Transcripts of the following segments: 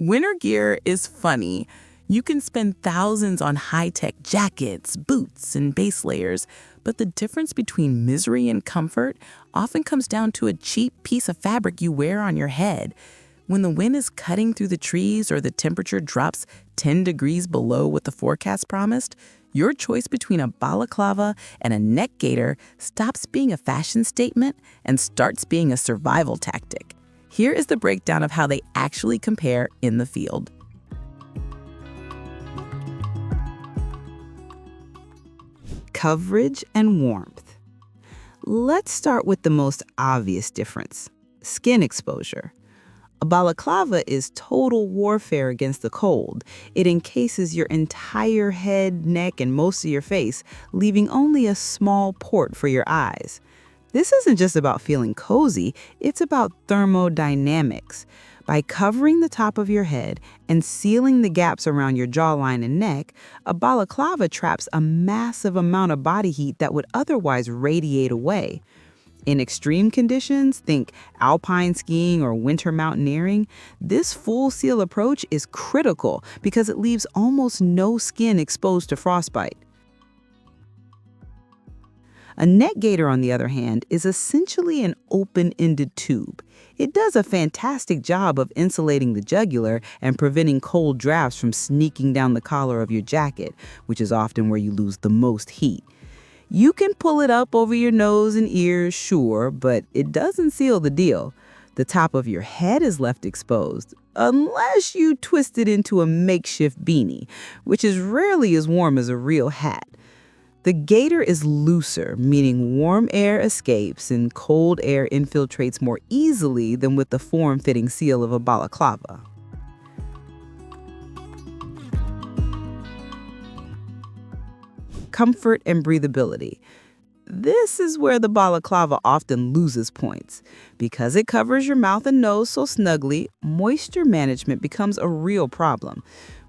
Winter gear is funny. You can spend thousands on high-tech jackets, boots, and base layers, but the difference between misery and comfort often comes down to a cheap piece of fabric you wear on your head. When the wind is cutting through the trees or the temperature drops 10 degrees below what the forecast promised, your choice between a balaclava and a neck gaiter stops being a fashion statement and starts being a survival tactic. Here is the breakdown of how they actually compare in the field. Coverage and warmth. Let's start with the most obvious difference: skin exposure. A balaclava is total warfare against the cold. It encases your entire head, neck, and most of your face, leaving only a small port for your eyes. This isn't just about feeling cozy, it's about thermodynamics. By covering the top of your head and sealing the gaps around your jawline and neck, a balaclava traps a massive amount of body heat that would otherwise radiate away. In extreme conditions, think alpine skiing or winter mountaineering, this full seal approach is critical because it leaves almost no skin exposed to frostbite. A neck gaiter, on the other hand, is essentially an open-ended tube. It does a fantastic job of insulating the jugular and preventing cold drafts from sneaking down the collar of your jacket, which is often where you lose the most heat. You can pull it up over your nose and ears, sure, but it doesn't seal the deal. The top of your head is left exposed, unless you twist it into a makeshift beanie, which is rarely as warm as a real hat. The gaiter is looser, meaning warm air escapes and cold air infiltrates more easily than with the form-fitting seal of a balaclava. Comfort and breathability. This is where the balaclava often loses points. Because it covers your mouth and nose so snugly, moisture management becomes a real problem.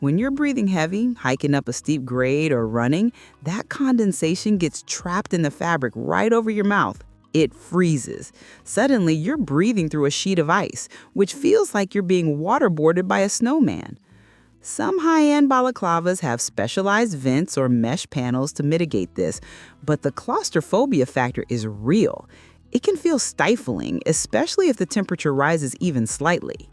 When you're breathing heavy, hiking up a steep grade, or running, that condensation gets trapped in the fabric right over your mouth. It freezes. Suddenly, you're breathing through a sheet of ice, which feels like you're being waterboarded by a snowman. Some high-end balaclavas have specialized vents or mesh panels to mitigate this, but the claustrophobia factor is real. It can feel stifling, especially if the temperature rises even slightly.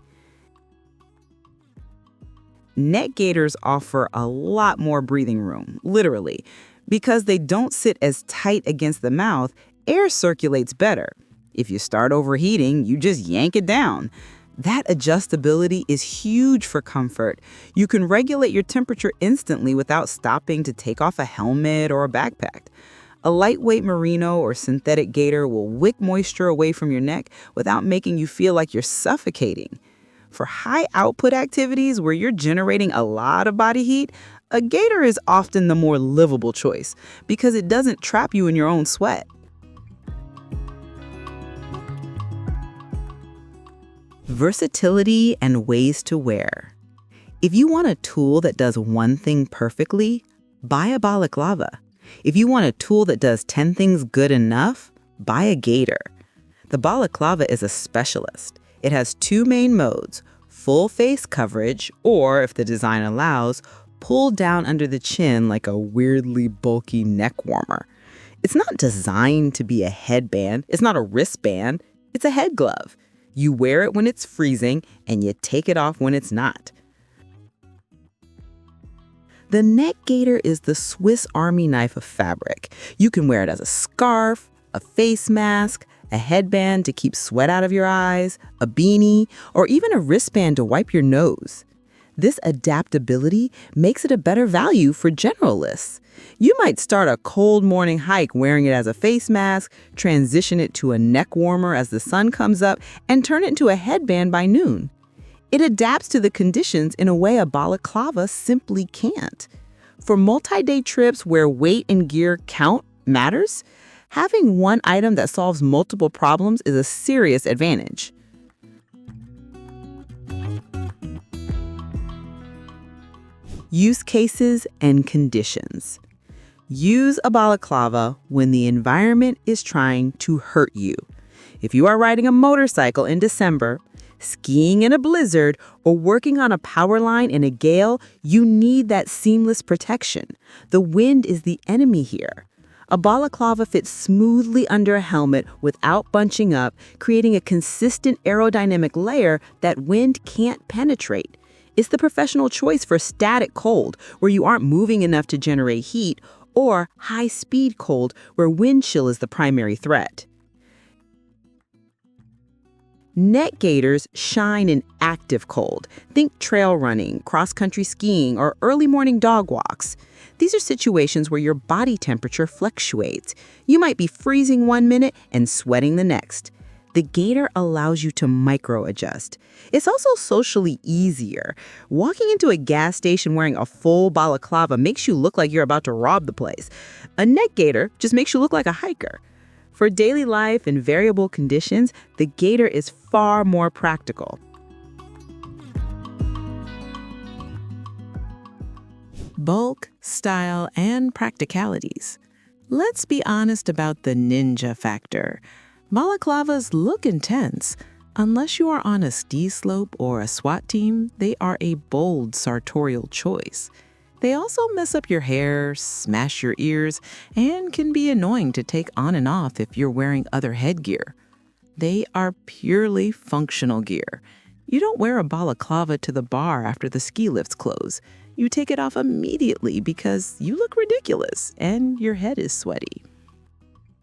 Neck gaiters offer a lot more breathing room, literally. Because they don't sit as tight against the mouth, air circulates better. If you start overheating, you just yank it down. That adjustability is huge for comfort. You can regulate your temperature instantly without stopping to take off a helmet or a backpack. A lightweight merino or synthetic gaiter will wick moisture away from your neck without making you feel like you're suffocating. For high-output activities where you're generating a lot of body heat, a gaiter is often the more livable choice because it doesn't trap you in your own sweat. Versatility and ways to wear. If you want a tool that does one thing perfectly, buy a balaclava. If you want a tool that does 10 things good enough, buy a gaiter. The balaclava is a specialist. It has two main modes: full face coverage, or, if the design allows, pull down under the chin like a weirdly bulky neck warmer. It's not designed to be a headband. It's not a wristband. It's a head glove. You wear it when it's freezing, and you take it off when it's not. The neck gaiter is the Swiss Army knife of fabric. You can wear it as a scarf, a face mask, a headband to keep sweat out of your eyes, a beanie, or even a wristband to wipe your nose. This adaptability makes it a better value for generalists. You might start a cold morning hike wearing it as a face mask, transition it to a neck warmer as the sun comes up, and turn it into a headband by noon. It adapts to the conditions in a way a balaclava simply can't. For multi-day trips where weight and gear count matters, having one item that solves multiple problems is a serious advantage. Use cases and conditions. Use a balaclava when the environment is trying to hurt you. If you are riding a motorcycle in December, Skiing in a blizzard or working on a power line in a gale, you need that seamless protection. The wind is the enemy here. A balaclava fits smoothly under a helmet without bunching up, creating a consistent aerodynamic layer that wind can't penetrate. It's the professional choice for static cold, where you aren't moving enough to generate heat, or high-speed cold, where wind chill is the primary threat. Neck gaiters shine in active cold. Think trail running, cross-country skiing, or early morning dog walks. These are situations where your body temperature fluctuates. You might be freezing one minute and sweating the next. The gaiter allows you to micro-adjust. It's also socially easier. Walking into a gas station wearing a full balaclava makes you look like you're about to rob the place. A neck gaiter just makes you look like a hiker. For daily life and variable conditions, the gaiter is far more practical. Bulk, style, and practicalities. Let's be honest about the ninja factor. Balaclavas look intense. Unless you are on a ski slope or a SWAT team, they are a bold sartorial choice. They also mess up your hair, smash your ears, and can be annoying to take on and off if you're wearing other headgear. They are purely functional gear. You don't wear a balaclava to the bar after the ski lifts close. You take it off immediately because you look ridiculous and your head is sweaty.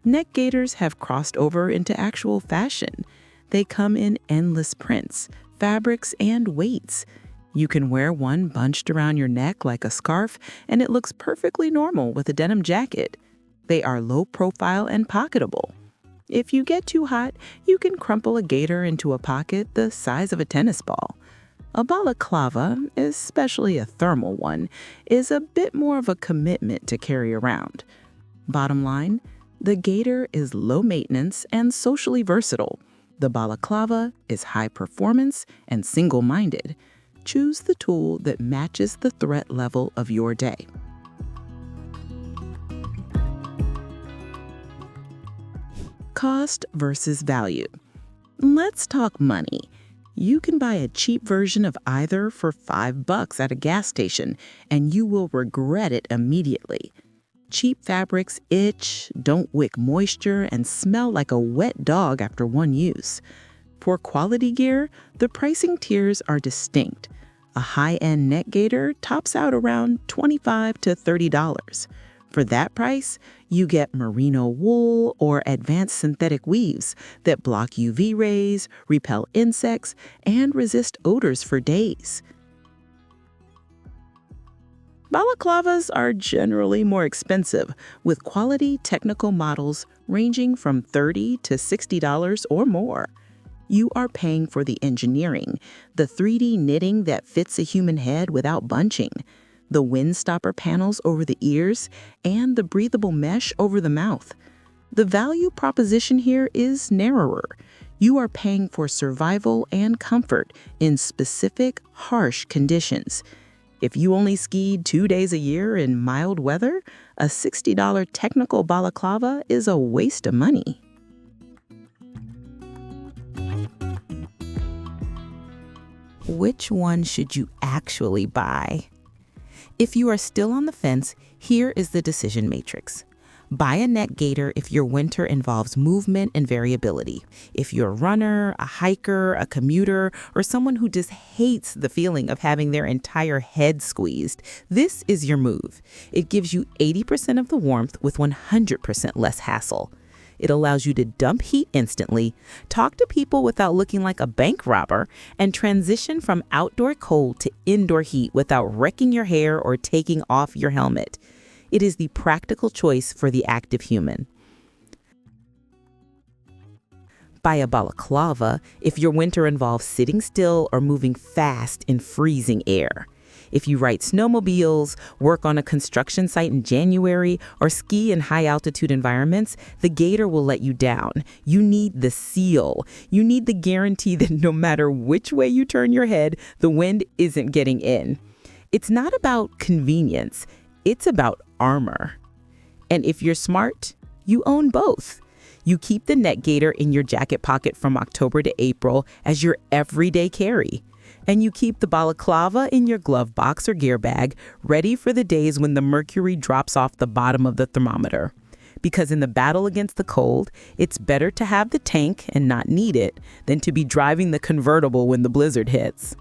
Neck gaiters have crossed over into actual fashion. They come in endless prints, fabrics, and weights. You can wear one bunched around your neck like a scarf, and it looks perfectly normal with a denim jacket. They are low profile and pocketable. If you get too hot, you can crumple a gaiter into a pocket the size of a tennis ball. A balaclava, especially a thermal one, is a bit more of a commitment to carry around. Bottom line, the gaiter is low maintenance and socially versatile. The balaclava is high performance and single-minded. Choose the tool that matches the threat level of your day. Cost versus value. Let's talk money. You can buy a cheap version of either for $5 at a gas station, and you will regret it immediately. Cheap fabrics itch, don't wick moisture, and smell like a wet dog after one use. For quality gear, the pricing tiers are distinct. A high-end neck gaiter tops out around $25 to $30. For that price, you get merino wool or advanced synthetic weaves that block UV rays, repel insects, and resist odors for days. Balaclavas are generally more expensive, with quality technical models ranging from $30 to $60 or more. You are paying for the engineering, the 3D knitting that fits a human head without bunching, the windstopper panels over the ears, and the breathable mesh over the mouth. The value proposition here is narrower. You are paying for survival and comfort in specific, harsh conditions. If you only skied 2 days a year in mild weather, a $60 technical balaclava is a waste of money. Which one should you actually buy? If you are still on the fence, here is the decision matrix. Buy a neck gaiter if your winter involves movement and variability. If you're a runner, a hiker, a commuter, or someone who just hates the feeling of having their entire head squeezed, this is your move. It gives you 80% of the warmth with 100% less hassle. It allows you to dump heat instantly, talk to people without looking like a bank robber, and transition from outdoor cold to indoor heat without wrecking your hair or taking off your helmet. It is the practical choice for the active human. Buy a balaclava if your winter involves sitting still or moving fast in freezing air. If you ride snowmobiles, work on a construction site in January, or ski in high-altitude environments, the gaiter will let you down. You need the seal. You need the guarantee that no matter which way you turn your head, the wind isn't getting in. It's not about convenience. It's about armor. And if you're smart, you own both. You keep the neck gaiter in your jacket pocket from October to April as your everyday carry. And you keep the balaclava in your glove box or gear bag, ready for the days when the mercury drops off the bottom of the thermometer. Because in the battle against the cold, it's better to have the tank and not need it than to be driving the convertible when the blizzard hits.